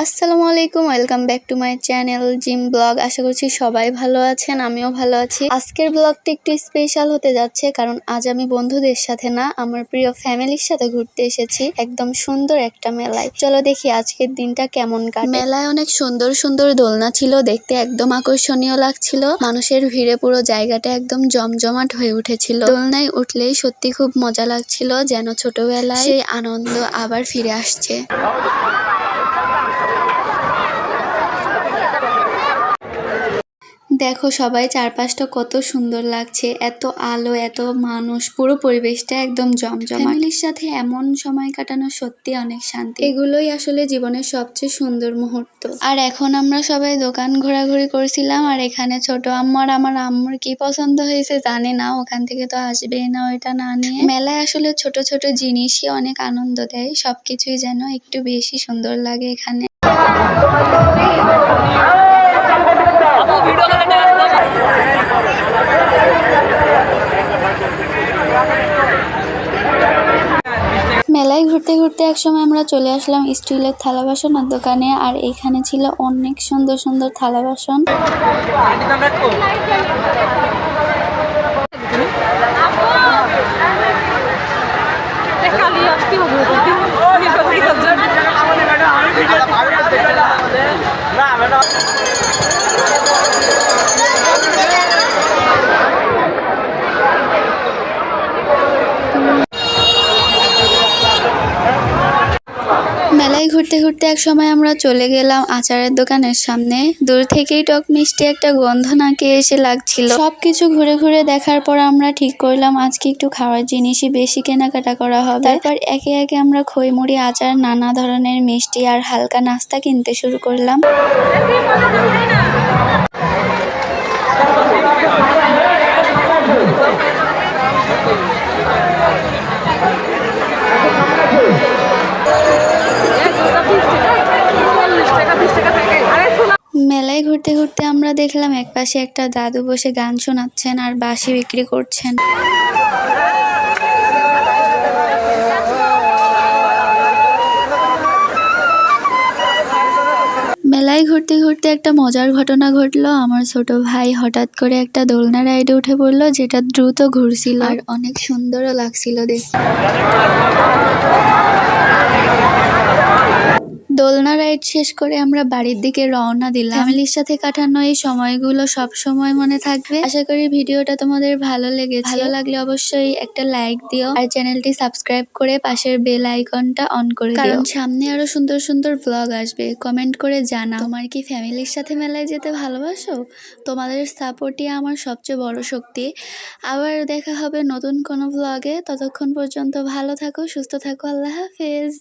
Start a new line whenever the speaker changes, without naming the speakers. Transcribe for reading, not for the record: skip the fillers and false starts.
আসসালামু আলাইকুম, welcome back to my channel gym blog. আশা করছি সবাই ভালো আছেন, আমিও ভালো আছি। আজকের ব্লগটা একটু স্পেশাল হতে যাচ্ছে, কারণ আজ আমি বন্ধুদের সাথে না, আমার প্রিয় ফ্যামিলির সাথে ঘুরতে এসেছি একদম সুন্দর একটা মেলায়। চলো দেখি আজকের দিনটা কেমন কাটে। মেলায় অনেক সুন্দর সুন্দর দোলনা ছিল, দেখতে একদম আকর্ষণীয় লাগছিল। মানুষের ভিড়ে পুরো জায়গাটা একদম জমজমাট হয়ে উঠেছিল। দোলনায় উঠলেই সত্যি খুব মজা লাগছিল, যেন ছোটবেলায় সেই আনন্দ আবার ফিরে আসছে। দেখো সবাই, চারপাশটা কত সুন্দর লাগছে, এত আলো, এত মানুষ, পুরো পরিবেশটা একদম জমজমাট। ফ্যামিলির সাথে এমন সময় কাটানো সত্যি অনেক শান্তি। এগুলোই আসলে জীবনের সবচেয়ে সুন্দর মুহূর্ত। আর এখন আমরা সবাই দোকান ঘোরাঘুরি করছিলাম, আর এখানে ছোট আম্মু আর আমার আম্মুর কি পছন্দ হয়েছে জানি না, ওখান থেকে তো আসবেই না ওইটা না নিয়ে। মেলায় আসলে ছোট ছোট জিনিসই অনেক আনন্দ দেয়, সবকিছুই যেন একটু বেশি সুন্দর লাগে এখানে। মেলায় ঘুরতে ঘুরতে একসময় আমরা চলে আসলাম স্টিলের থালা বাসনের দোকানে, আর এখানে ছিল অনেক সুন্দর সুন্দর থালা বাসন। মেলায় ঘুরতে ঘুরতে এক সময় আমরা চলে গেলাম আচারের দোকানের সামনে। দূর থেকেই টক মিষ্টি একটা গন্ধ নাকে এসে লাগছিল। সবকিছু ঘুরে ঘুরে দেখার পর আমরা ঠিক করলাম আজকে একটু খাওয়ার জিনিসই বেশি কেনাকাটা করা হবে। তারপর একে একে আমরা খইমুড়ি, আচার, নানা ধরনের মিষ্টি আর হালকা নাস্তা কিনতে শুরু করলাম। মেলায় ঘুরতে ঘুরতে আমরা দেখলাম একপাশে একটা দাদু বসে গান শোনাচ্ছেন আর বাঁশি বিক্রি করছেন। মেলায় ঘুরতে ঘুরতে একটা মজার ঘটনা ঘটলো। আমার ছোট ভাই হঠাৎ করে একটা দোলনা রাইডে উঠে পড়লো, যেটা দ্রুত ঘুরছিল আর অনেক সুন্দরও লাগছিল দেখতে। দোলনা রাইড শেষ করে আমরা বাড়ির দিকে রওনা দিলাম। ফ্যামিলির সাথে কাটানো এই সময়গুলো সব সময় মনে থাকবে। আশা করি ভিডিওটা তোমাদের ভালো লেগেছে। ভালো লাগলে অবশ্যই একটা লাইক দিও, আর চ্যানেলটি সাবস্ক্রাইব করে পাশের বেল আইকনটা অন করে দিও, কারণ সামনে আরো সুন্দর সুন্দর ব্লগ আসবে। কমেন্ট করে জানাও তোমার কি ফ্যামিলির সাথে মেলায় যেতে ভালোবাসো? তোমাদের সাপোর্টই আমার সবচেয়ে বড় শক্তি। আবার দেখা হবে নতুন কোনো ব্লগে, ততক্ষণ পর্যন্ত ভালো থাকো, সুস্থ থাকো, আল্লাহ হাফেজ।